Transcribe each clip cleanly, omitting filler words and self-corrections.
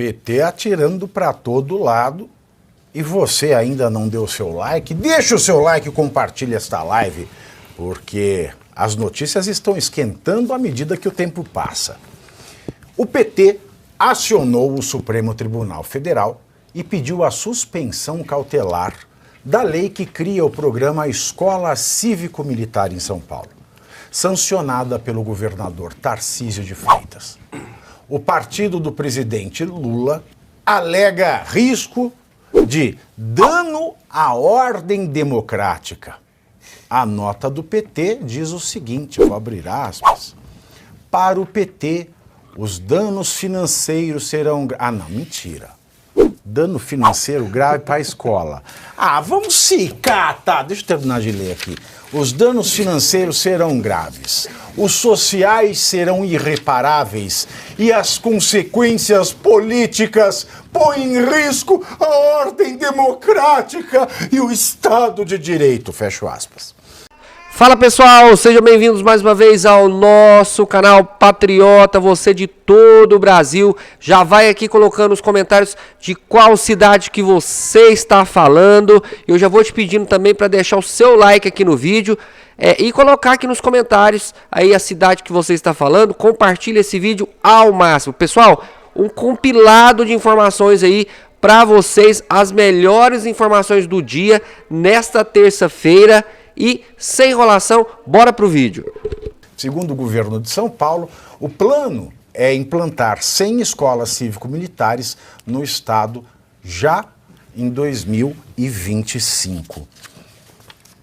PT atirando para todo lado. E você ainda não deu seu like? Deixa o seu like e compartilha esta live, porque as notícias estão esquentando à medida que o tempo passa. O PT acionou o Supremo Tribunal Federal e pediu a suspensão cautelar da lei que cria o programa Escola Cívico-Militar em São Paulo, sancionada pelo governador Tarcísio de Freitas. O partido do presidente Lula alega risco de dano à ordem democrática. A nota do PT diz o seguinte, vou abrir aspas. Para o PT, os danos financeiros serão... Ah, não, mentira. Dano financeiro grave para a escola. Ah, vamos se catar. Deixa eu terminar de ler aqui. Os danos financeiros serão graves, os sociais serão irreparáveis e as consequências políticas põem em risco a ordem democrática e o Estado de Direito. Fecho aspas. Fala pessoal, sejam bem-vindos mais uma vez ao nosso canal Patriota, você de todo o Brasil. Já vai aqui colocando os comentários de qual cidade que você está falando. Eu já vou te pedindo também para deixar o seu like aqui no vídeo e colocar aqui nos comentários aí a cidade que você está falando. Compartilha esse vídeo ao máximo. Pessoal, um compilado de informações aí para vocês, as melhores informações do dia nesta terça-feira. E, sem enrolação, bora pro vídeo. Segundo o governo de São Paulo, o plano é implantar 100 escolas cívico-militares no estado já em 2025.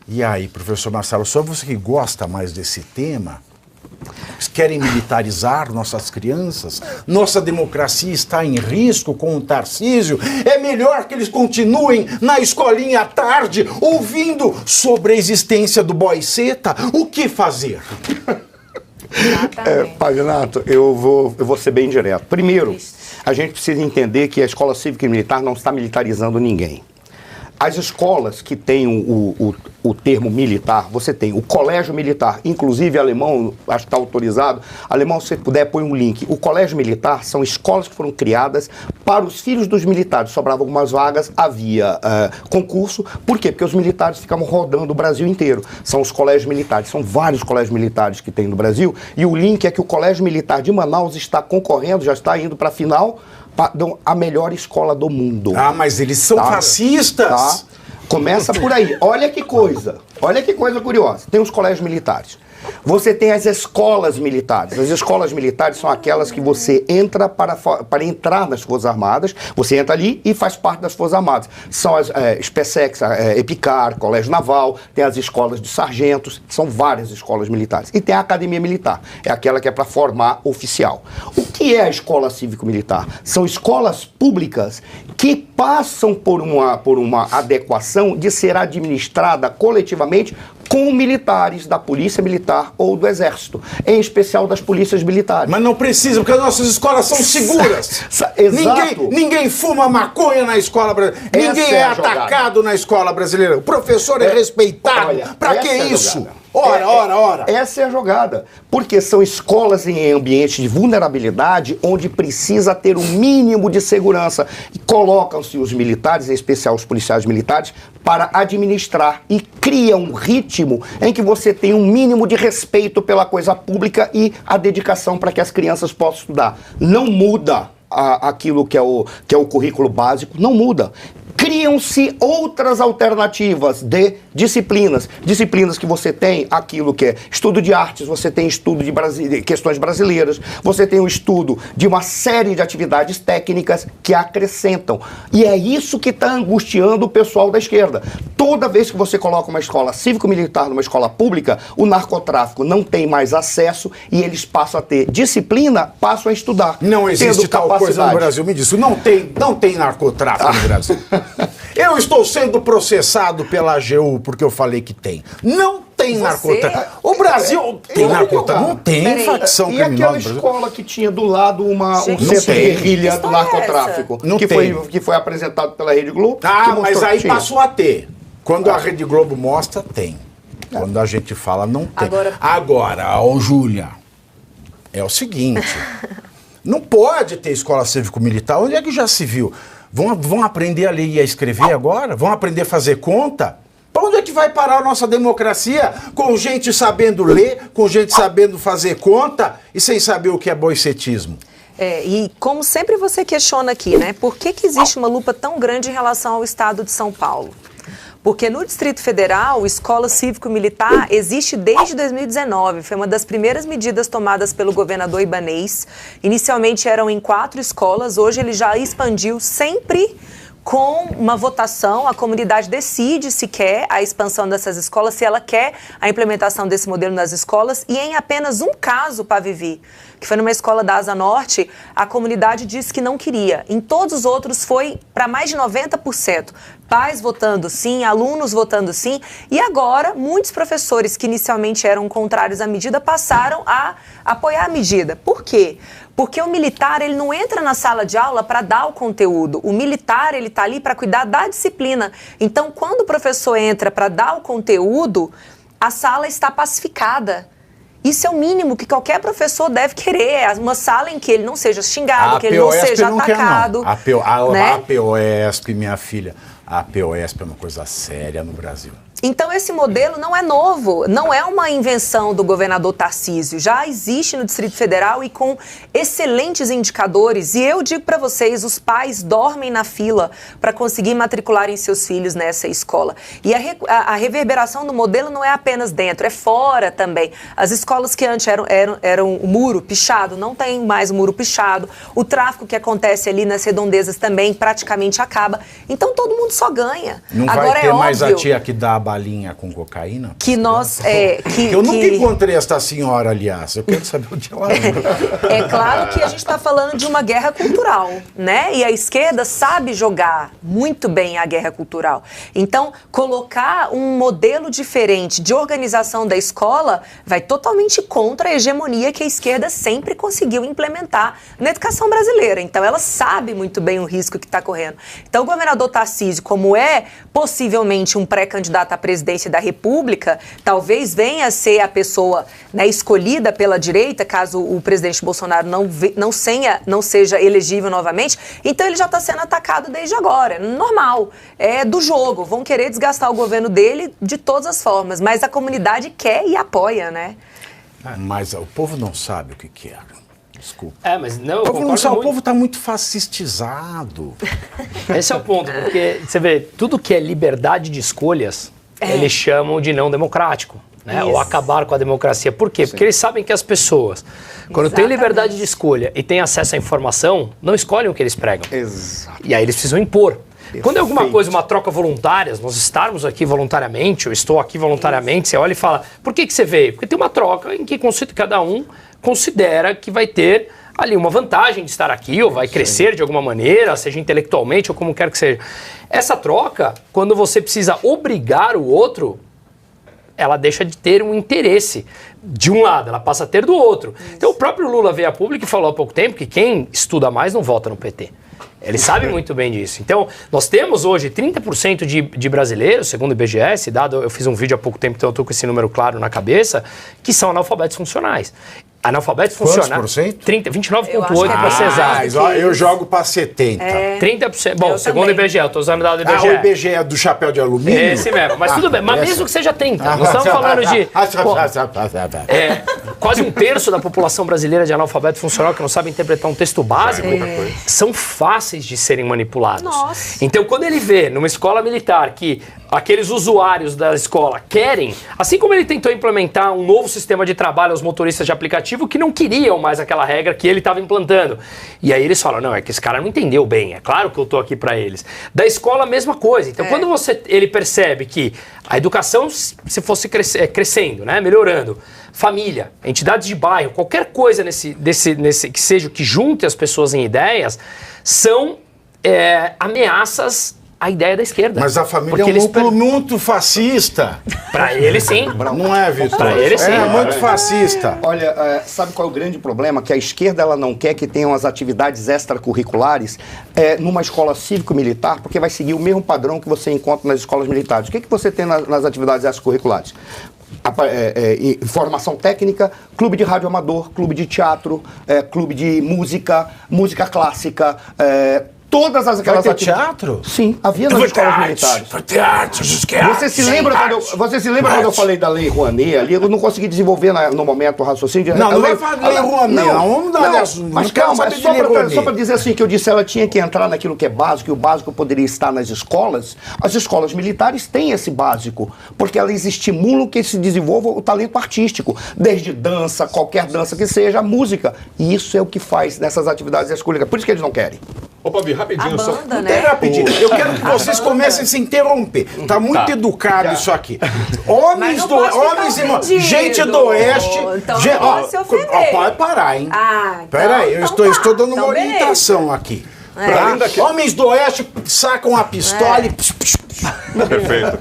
E aí, professor Marcelo, só você que gosta mais desse tema, querem militarizar nossas crianças? Nossa democracia está em risco com o Tarcísio? É melhor que eles continuem na escolinha à tarde, ouvindo sobre a existência do boiceta? O que fazer? Pavinato, eu vou ser bem direto. Primeiro, a gente precisa entender que a escola cívica e militar não está militarizando ninguém. As escolas que têm o termo militar, você tem o colégio militar, inclusive alemão, acho que está autorizado. Alemão, se você puder, põe um link. O colégio militar são escolas que foram criadas para os filhos dos militares. Sobravam algumas vagas, havia concurso. Por quê? Porque os militares ficavam rodando o Brasil inteiro. São os colégios militares, são vários colégios militares que tem no Brasil. E o link é que o Colégio Militar de Manaus está concorrendo, já está indo para a final, a melhor escola do mundo. Ah, mas eles são fascistas! Tá? Começa por aí. Olha que coisa curiosa. Tem os colégios militares. Você tem as escolas militares. As escolas militares são aquelas que você entra para entrar nas Forças Armadas. Você entra ali e faz parte das Forças Armadas. São as SpaceX, EPICAR, Colégio Naval, tem as escolas de sargentos, são várias escolas militares. E tem a Academia Militar, é aquela que é para formar oficial. O que é a escola cívico-militar? São escolas públicas que passam por uma adequação de ser administrada coletivamente com militares da Polícia Militar ou do Exército, em especial das polícias militares. Mas não precisa, porque as nossas escolas são seguras. Exato. Ninguém fuma maconha na escola brasileira. Ninguém é atacado na escola brasileira. O professor é respeitado. Pra que isso? Ora. Essa é a jogada. Porque são escolas em ambientes de vulnerabilidade onde precisa ter um mínimo de segurança. E colocam-se os militares, em especial os policiais militares, para administrar e criam um ritmo em que você tem um mínimo de respeito pela coisa pública e a dedicação para que as crianças possam estudar. Não muda aquilo que é o currículo básico, não muda. Criam-se outras alternativas de disciplinas. Disciplinas que você tem aquilo que é estudo de artes, você tem estudo de questões brasileiras, você tem o estudo de uma série de atividades técnicas que acrescentam. E é isso que está angustiando o pessoal da esquerda. Toda vez que você coloca uma escola cívico-militar numa escola pública, o narcotráfico não tem mais acesso e eles passam a ter disciplina, passam a estudar. Não existe tal coisa no Brasil, me diz. Não tem narcotráfico no Brasil. Eu estou sendo processado pela AGU porque eu falei que tem. Não tem narcotráfico. O Brasil tem narcotráfico. Não tem facção criminosa. E aquela escola que tinha do lado um centro de guerrilha do narcotráfico, que foi apresentado pela Rede Globo. Ah, mas aí passou a ter. Quando a Rede Globo mostra, tem. Quando a gente fala, não tem. Agora, ô Júlia, é o seguinte... Não pode ter escola cívico-militar. Onde é que já se viu? Vão aprender a ler e a escrever agora? Vão aprender a fazer conta? Para onde é que vai parar a nossa democracia? Com gente sabendo ler, com gente sabendo fazer conta e sem saber o que é boicetismo. E como sempre você questiona aqui, né? Por que existe uma lupa tão grande em relação ao estado de São Paulo? Porque no Distrito Federal, escola cívico-militar existe desde 2019. Foi uma das primeiras medidas tomadas pelo governador Ibanez. Inicialmente eram em 4 escolas, hoje ele já expandiu sempre com uma votação. A comunidade decide se quer a expansão dessas escolas, se ela quer a implementação desse modelo nas escolas. E em apenas um caso, Pavivi, que foi numa escola da Asa Norte, a comunidade disse que não queria. Em todos os outros foi para mais de 90%. Pais votando sim, alunos votando sim. E agora, muitos professores que inicialmente eram contrários à medida passaram a apoiar a medida. Por quê? Porque o militar, ele não entra na sala de aula para dar o conteúdo. O militar, ele está ali para cuidar da disciplina. Então, quando o professor entra para dar o conteúdo, a sala está pacificada. Isso é o mínimo que qualquer professor deve querer. Uma sala em que ele não seja xingado, que ele não seja atacado. A POESP, minha filha, a POESP é uma coisa séria no Brasil. Então esse modelo não é novo, não é uma invenção do governador Tarcísio, já existe no Distrito Federal e com excelentes indicadores. E eu digo para vocês, os pais dormem na fila para conseguir matricularem seus filhos nessa escola. E a reverberação do modelo não é apenas dentro, é fora também. As escolas que antes eram o muro pichado, não tem mais o muro pichado. O tráfico que acontece ali nas redondezas também praticamente acaba. Então todo mundo só ganha. Não Agora vai ter mais óbvio a tia que dá balinha com cocaína? Que nós... eu nunca encontrei esta senhora, aliás. Eu quero saber onde ela é. É claro que a gente está falando de uma guerra cultural, né? E a esquerda sabe jogar muito bem a guerra cultural. Então, colocar um modelo diferente de organização da escola vai totalmente contra a hegemonia que a esquerda sempre conseguiu implementar na educação brasileira. Então, ela sabe muito bem o risco que está correndo. Então, o governador Tarcísio, como é possivelmente um pré-candidato à presidência da República, talvez venha a ser a pessoa, né, escolhida pela direita, caso o presidente Bolsonaro não seja elegível novamente. Então ele já está sendo atacado desde agora. É normal, é do jogo. Vão querer desgastar o governo dele de todas as formas, mas a comunidade quer e apoia, né? Mas o povo não sabe o que quer. Desculpa. Mas não, o povo está muito fascistizado. Esse é o ponto, porque você vê, tudo que é liberdade de escolhas, eles chamam de não democrático, né? Ou acabar com a democracia. Por quê? Sim. Porque eles sabem que as pessoas, quando têm liberdade de escolha e têm acesso à informação, não escolhem o que eles pregam. Exato. E aí eles precisam impor. Perfeito. Quando é alguma coisa, uma troca voluntária, nós estarmos aqui voluntariamente, eu estou aqui voluntariamente, você olha e fala, por que você veio? Porque tem uma troca em que cada um considera que vai ter ali uma vantagem de estar aqui, ou vai crescer de alguma maneira, seja intelectualmente ou como quer que seja. Essa troca, quando você precisa obrigar o outro, ela deixa de ter um interesse de um lado, ela passa a ter do outro. Isso. Então o próprio Lula veio a público e falou há pouco tempo que quem estuda mais não vota no PT. Ele sabe muito bem disso. Então, nós temos hoje 30% de brasileiros, segundo o IBGE, eu fiz um vídeo há pouco tempo, então eu estou com esse número claro na cabeça, que são analfabetos funcionais. Analfabetos funcionais. 29,8% para ser exato. Eu jogo para 70%. 30%. Bom, segundo o IBGE, eu estou usando o dado do IBGE. O IBGE é do chapéu de alumínio? Esse mesmo. Mas tudo bem. Mas mesmo que seja 30%. Nós estamos falando de... quase 1/3 da população brasileira de analfabeto funcional que não sabe interpretar um texto básico são fáceis de serem manipulados. Nossa. Então, quando ele vê numa escola militar que aqueles usuários da escola querem, assim como ele tentou implementar um novo sistema de trabalho aos motoristas de aplicativo que não queriam mais aquela regra que ele estava implantando. E aí eles falam, não, é que esse cara não entendeu bem, é claro que eu estou aqui para eles. Da escola, a mesma coisa. Então, quando ele percebe que a educação, se fosse crescendo, né, melhorando, família, entidades de bairro, qualquer coisa que seja que junte as pessoas em ideias, são ameaças à ideia da esquerda. Mas a família é um núcleo muito fascista. Para ele, sim. Não é, Vitor? Para ele, sim. É muito fascista. Olha, sabe qual é o grande problema? Que a esquerda ela não quer que tenham as atividades extracurriculares numa escola cívico-militar, porque vai seguir o mesmo padrão que você encontra nas escolas militares. O que você tem nas atividades extracurriculares? formação técnica, clube de rádio amador, clube de teatro, clube de música, música clássica, todas aquelas Vai ter teatro? Sim, havia nas escolas militares. Você se lembra quando eu falei da Lei Rouanet ali? Eu não consegui desenvolver no momento o raciocínio. Não vai falar de Lei Rouanet. Mas calma, só para dizer assim, que eu disse ela tinha que entrar naquilo que é básico, e o básico poderia estar nas escolas. As escolas militares têm esse básico, porque elas estimulam que se desenvolva o talento artístico, desde dança, qualquer dança que seja, música. E isso é o que faz nessas atividades escolas. Por isso que eles não querem. Opa, Vi, rapidinho. A banda, Não né? tem rapidinho. Eu quero que vocês comecem a se interromper. Tá muito educado isso aqui. Homens Mas do... não pode ficar Homens e... ofendido. Gente do Oeste... Então não pode se ofender. Pode parar, hein? Então, Peraí, eu estou dando uma beleza. orientação aqui. Pra além Tá? Homens do Oeste sacam a pistola e... Perfeito.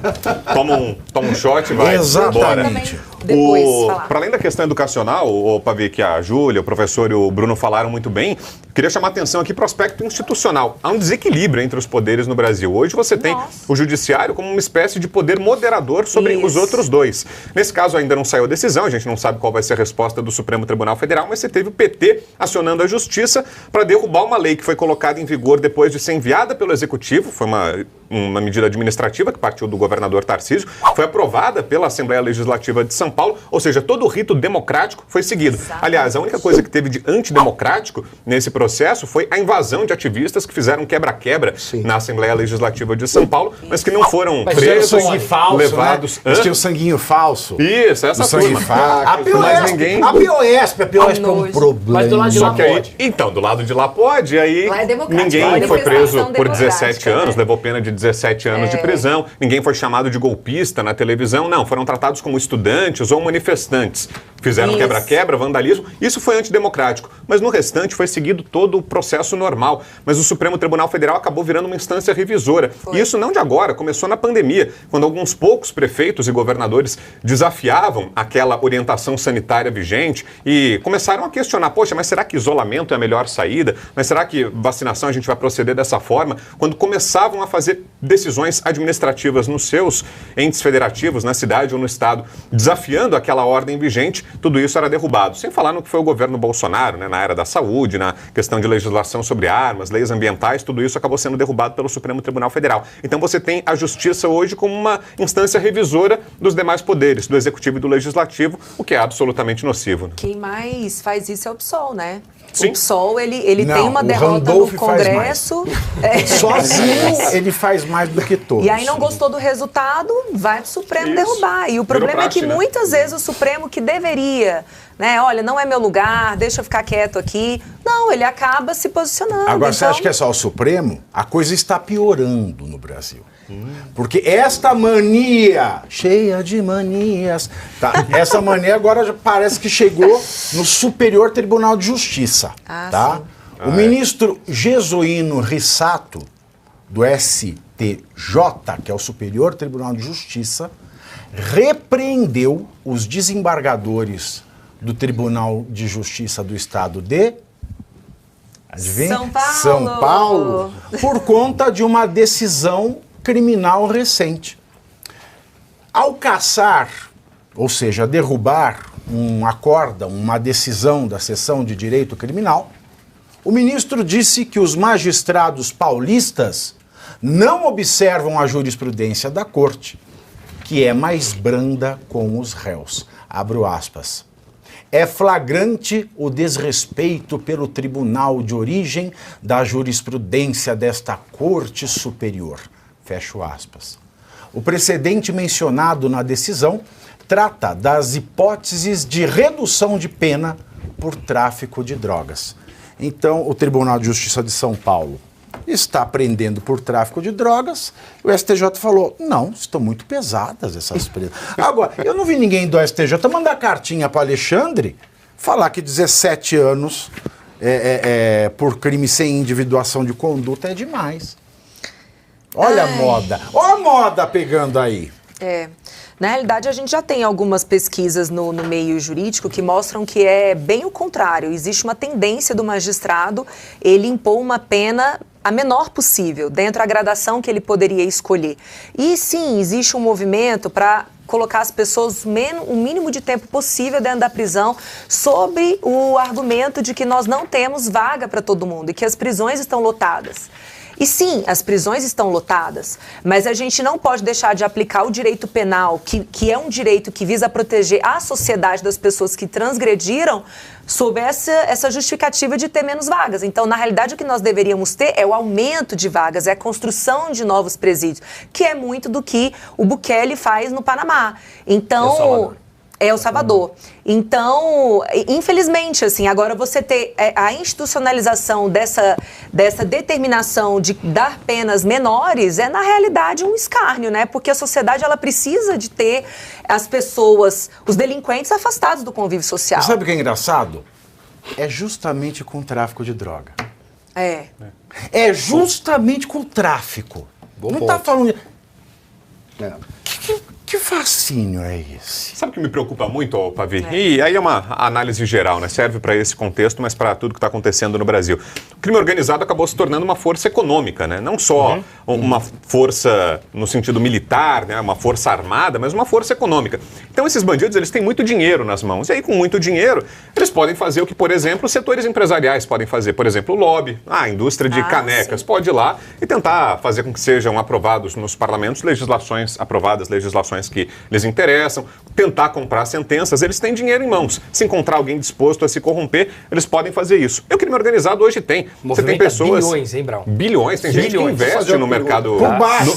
Toma um shot e vai. Exatamente. Bora. Depois falar. Para além da questão educacional, o Pavi, que a Júlia, o professor e o Bruno falaram muito bem, queria chamar a atenção aqui para o aspecto institucional. Há um desequilíbrio entre os poderes no Brasil. Hoje você tem o judiciário como uma espécie de poder moderador sobre os outros dois. Nesse caso ainda não saiu a decisão, a gente não sabe qual vai ser a resposta do Supremo Tribunal Federal, mas você teve o PT acionando a Justiça para derrubar uma lei que foi colocada em vigor depois de ser enviada pelo Executivo, foi uma medida administrativa que partiu do governador Tarcísio, foi aprovada pela Assembleia Legislativa de São Paulo, ou seja, todo o rito democrático foi seguido. Aliás, a única coisa que teve de antidemocrático nesse processo foi a invasão de ativistas que fizeram quebra-quebra na Assembleia Legislativa de São Paulo, mas que não foram presos, levados... Né? Eles tinham sanguinho falso. Isso, essa turma. A Bioesp é um problema. Mas do lado de lá pode. Então, do lado de lá pode, aí Lá é democrático, ninguém lá é foi preso manifestação por 17 democrática, anos, né? levou pena de 17 anos de prisão, ninguém foi chamado de golpista na televisão, não, foram tratados como estudantes ou manifestantes. Fizeram Isso. quebra-quebra, vandalismo, isso foi antidemocrático. Mas no restante foi seguido todo o processo normal. Mas o Supremo Tribunal Federal acabou virando uma instância revisora. E isso não de agora, começou na pandemia, quando alguns poucos prefeitos e governadores desafiavam aquela orientação sanitária vigente e começaram a questionar, poxa, mas será que isolamento é a melhor saída? Mas será que vacinação a gente vai proceder dessa forma? Quando começavam a fazer decisões administrativas nos seus entes federativos, na cidade ou no estado, desafiando aquela ordem vigente, tudo isso era derrubado. Sem falar no que foi o governo Bolsonaro, né, na área da saúde, na questão de legislação sobre armas, leis ambientais, tudo isso acabou sendo derrubado pelo Supremo Tribunal Federal. Então você tem a justiça hoje como uma instância revisora dos demais poderes, do executivo e do legislativo, o que é absolutamente nocivo. Né? Quem mais faz isso é o PSOL, né? Sim. O PSOL, ele Não, tem uma o derrota Randolph no faz Congresso. Sozinho ele faz mais do que todos. E aí não gostou do resultado, vai pro Supremo Isso. derrubar. E o problema praxe, é que né? muitas vezes o Supremo que deveria, né? Olha, não é meu lugar, deixa eu ficar quieto aqui. Não, ele acaba se posicionando. Agora, você então... acha que é só o Supremo? A coisa está piorando no Brasil. Porque esta mania, cheia de manias, tá? Essa mania agora já parece que chegou no Superior Tribunal de Justiça. Tá? O ministro Jesuíno Rissato, do STJ, que é o Superior Tribunal de Justiça, repreendeu os desembargadores do Tribunal de Justiça do Estado de... Adivinha? São Paulo. São Paulo, por conta de uma decisão criminal recente. Ao cassar, ou seja, derrubar um acórdão, uma decisão da seção de direito criminal, o ministro disse que os magistrados paulistas não observam a jurisprudência da corte, que é mais branda com os réus. Abro aspas. É flagrante o desrespeito pelo tribunal de origem da jurisprudência desta Corte Superior. Fecho aspas. O precedente mencionado na decisão trata das hipóteses de redução de pena por tráfico de drogas. Então, o Tribunal de Justiça de São Paulo está prendendo por tráfico de drogas. O STJ falou, não, estão muito pesadas essas presas. Agora, eu não vi ninguém do STJ mandar cartinha para Alexandre falar que 17 anos por crime sem individuação de conduta é demais. Olha a moda. Olha a moda pegando aí. Na realidade, a gente já tem algumas pesquisas no meio jurídico que mostram que é bem o contrário. Existe uma tendência do magistrado ele impor uma pena a menor possível, dentro da gradação que ele poderia escolher. E sim, existe um movimento para colocar as pessoas o mínimo de tempo possível dentro da prisão, sob o argumento de que nós não temos vaga para todo mundo e que as prisões estão lotadas. E sim, as prisões estão lotadas, mas a gente não pode deixar de aplicar o direito penal, que é um direito que visa proteger a sociedade das pessoas que transgrediram, sob essa justificativa de ter menos vagas. Então, na realidade, o que nós deveríamos ter é o aumento de vagas, é a construção de novos presídios, que é muito do que o Bukele faz no Panamá. Então... El Salvador. Então, infelizmente, assim, agora você ter a institucionalização dessa determinação de dar penas menores é, na realidade, um escárnio, né? Porque a sociedade, ela precisa de ter as pessoas, os delinquentes afastados do convívio social. Sabe o que é engraçado? É justamente com o tráfico de droga. É justamente com o tráfico. Não está falando de... Que fascínio é esse? Sabe o que me preocupa muito, Pavi? E aí é uma análise geral, né? Serve para esse contexto, mas para tudo que está acontecendo no Brasil. O crime organizado acabou se tornando uma força econômica, né? Não só uma força no sentido militar, né? Uma força armada, mas uma força econômica. Então esses bandidos, eles têm muito dinheiro nas mãos. E aí, com muito dinheiro, eles podem fazer o que, por exemplo, os setores empresariais podem fazer. Por exemplo, o lobby, a indústria de canecas. Sim. Pode ir lá e tentar fazer com que sejam aprovados nos parlamentos legislações que lhes interessam, tentar comprar sentenças. Eles têm dinheiro em mãos. Se encontrar alguém disposto a se corromper, eles podem fazer isso. E o crime organizado hoje tem. Você tem pessoas... bilhões, hein, Brown? Bilhões. Tem gente que investe no mercado...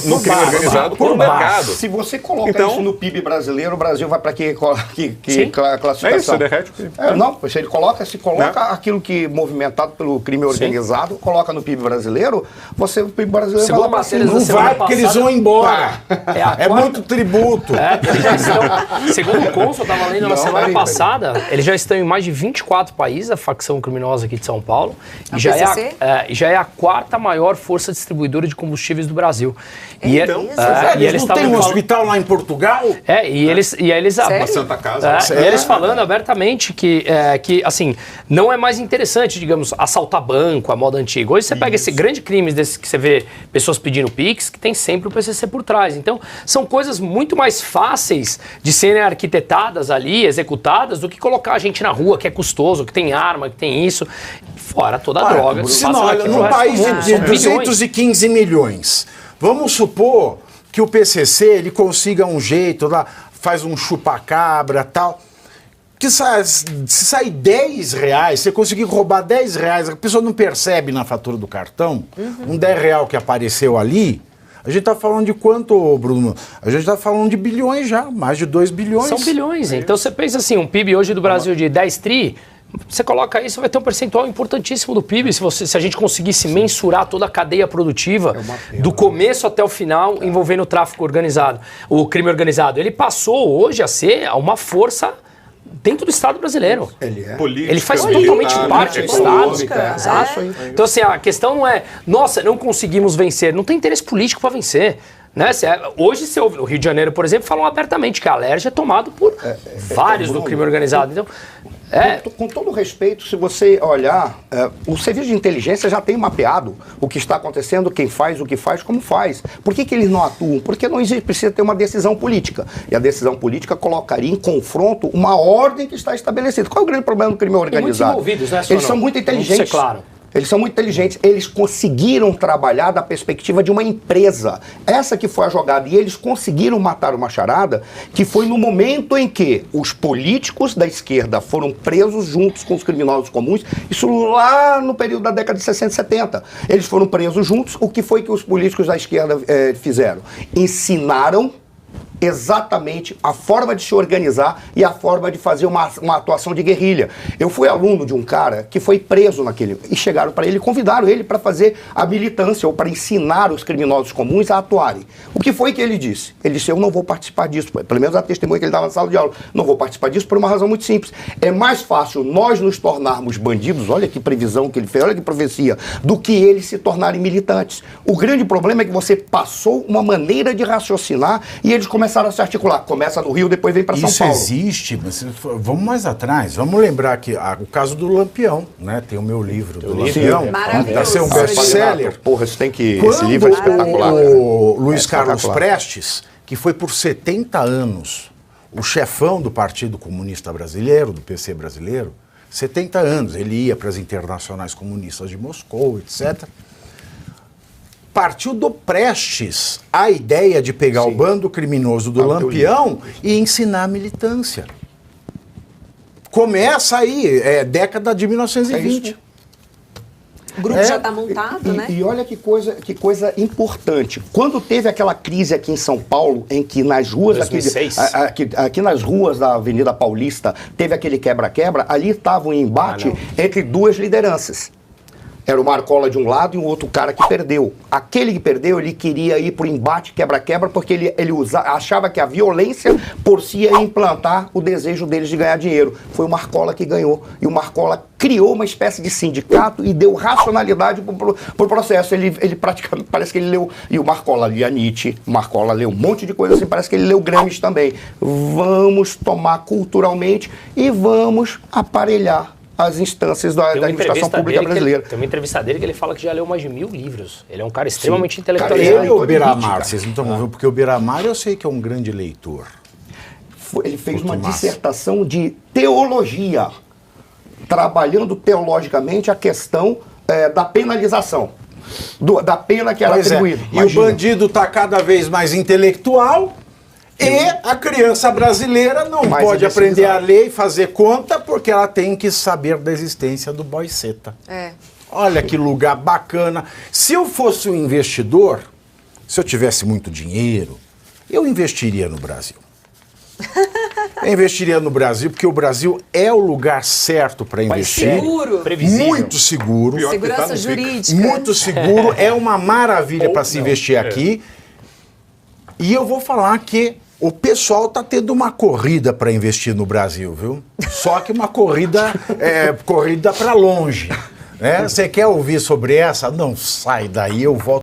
No crime organizado por mercado. Se você coloca isso no PIB brasileiro, o Brasil vai para que classificação? É isso, derrete. Não, se ele coloca aquilo que movimentado pelo crime organizado, coloca no PIB brasileiro, o PIB brasileiro segundo vai lá para Não vai, porque eles vão embora. É muito tributo. Eles já estão, segundo o cônsul, eu estava lendo na semana passada, eles já estão em mais de 24 países, a facção criminosa aqui de São Paulo, e já é a quarta maior força distribuidora de combustíveis do Brasil. Eles não têm um hospital lá em Portugal? Eles Santa Casa. E eles falando abertamente que assim, não é mais interessante, digamos, assaltar banco, a moda antiga. Hoje você pega esse grande crime desse que você vê pessoas pedindo Pix, que tem sempre o PCC por trás. Então, são coisas muito mais fáceis de serem arquitetadas ali, executadas, do que colocar a gente na rua, que é custoso, que tem arma, que tem isso. Fora toda a droga. Olha, num país de 215 milhões, vamos supor que o PCC ele consiga um jeito lá, faz um chupa-cabra e tal, que se sair R$10, você conseguir roubar R$10, a pessoa não percebe na fatura do cartão, um R$10 que apareceu ali. A gente está falando de quanto, Bruno? A gente está falando de bilhões já, mais de 2 bilhões. São bilhões. Então você pensa assim, um PIB hoje do Brasil de 10 tri, você coloca aí, você vai ter um percentual importantíssimo do PIB, se a gente conseguisse mensurar toda a cadeia produtiva, do começo até o final, envolvendo o tráfico organizado, o crime organizado. Ele passou hoje a ser uma força dentro do Estado brasileiro. Ele faz totalmente parte do Estado. Exato. Então, assim, a questão não é, nossa, não conseguimos vencer. Não tem interesse político para vencer. Né? Hoje, o Rio de Janeiro, por exemplo, falam abertamente que a Alerj é tomado por vários do crime organizado. Então, com todo respeito, se você olhar, o serviço de inteligência já tem mapeado o que está acontecendo, quem faz, o que faz, como faz. Por que eles não atuam? Porque não existe, precisa ter uma decisão política. E a decisão política colocaria em confronto uma ordem que está estabelecida. Qual é o grande problema do crime organizado? Envolvidos, né, eles são muito inteligentes. Isso é claro. Eles são muito inteligentes, eles conseguiram trabalhar da perspectiva de uma empresa. Essa que foi a jogada. E eles conseguiram matar uma charada que foi no momento em que os políticos da esquerda foram presos juntos com os criminosos comuns. Isso lá no período da década de 60 e 70. Eles foram presos juntos. O que foi que os políticos da esquerda fizeram? Ensinaram exatamente a forma de se organizar e a forma de fazer uma atuação de guerrilha. Eu fui aluno de um cara que foi preso e chegaram para ele, convidaram ele para fazer a militância ou para ensinar os criminosos comuns a atuarem. O que foi que ele disse? Ele disse, eu não vou participar disso, pelo menos a testemunha que ele dava na sala de aula, não vou participar disso por uma razão muito simples. É mais fácil nós nos tornarmos bandidos, olha que previsão que ele fez, olha que profecia, do que eles se tornarem militantes. O grande problema é que você passou uma maneira de raciocinar e eles começaram a se articular. Começa no Rio, depois vem para São Paulo. Isso existe, mas vamos mais atrás. Vamos lembrar que o caso do Lampião, né? Tem o meu livro do Lampião. Vai ser um best-seller. Porra, isso tem que... Quando esse livro é espetacular. O Luiz Carlos Prestes, que foi por 70 anos o chefão do Partido Comunista Brasileiro, do PC brasileiro, 70 anos, ele ia para as internacionais comunistas de Moscou, etc. Partiu do Prestes a ideia de pegar o bando criminoso do Lampião e ensinar militância. Começa aí, década de 1920. O grupo já está montado, né? E olha que coisa importante. Quando teve aquela crise aqui em São Paulo, em que nas ruas, 2006. aqui nas ruas da Avenida Paulista, teve aquele quebra-quebra, ali estava um embate entre duas lideranças. Era o Marcola de um lado e um outro cara que perdeu. Aquele que perdeu, ele queria ir para o embate quebra-quebra porque ele achava que a violência por si ia implantar o desejo deles de ganhar dinheiro. Foi o Marcola que ganhou. E o Marcola criou uma espécie de sindicato e deu racionalidade para o processo. Ele praticamente, parece que ele leu, e o Marcola lia Nietzsche, o Marcola leu um monte de coisa assim, parece que ele leu Gramsci também. Vamos tomar culturalmente e vamos aparelhar as instâncias da administração pública brasileira. Tem uma entrevista dele que ele fala que já leu mais de 1000 livros. Ele é um cara extremamente intelectual. Ele e o Beiramar, vocês não estão vendo, porque o Beiramar eu sei que é um grande leitor. Ele fez uma dissertação de teologia, trabalhando teologicamente a questão da penalização, da pena que era atribuída. E o bandido está cada vez mais intelectual. E a criança brasileira não pode aprender a ler e fazer conta porque ela tem que saber da existência do boiceta. Olha que lugar bacana. Se eu fosse um investidor, se eu tivesse muito dinheiro, eu investiria no Brasil. Eu investiria no Brasil porque o Brasil é o lugar certo para investir. Seguro. Previsível. Muito seguro. Segurança jurídica. Muito seguro. É uma maravilha para se investir aqui. E eu vou falar que o pessoal está tendo uma corrida para investir no Brasil, viu? Só que uma corrida para longe. Né? Você quer ouvir sobre essa? Não sai daí, eu volto.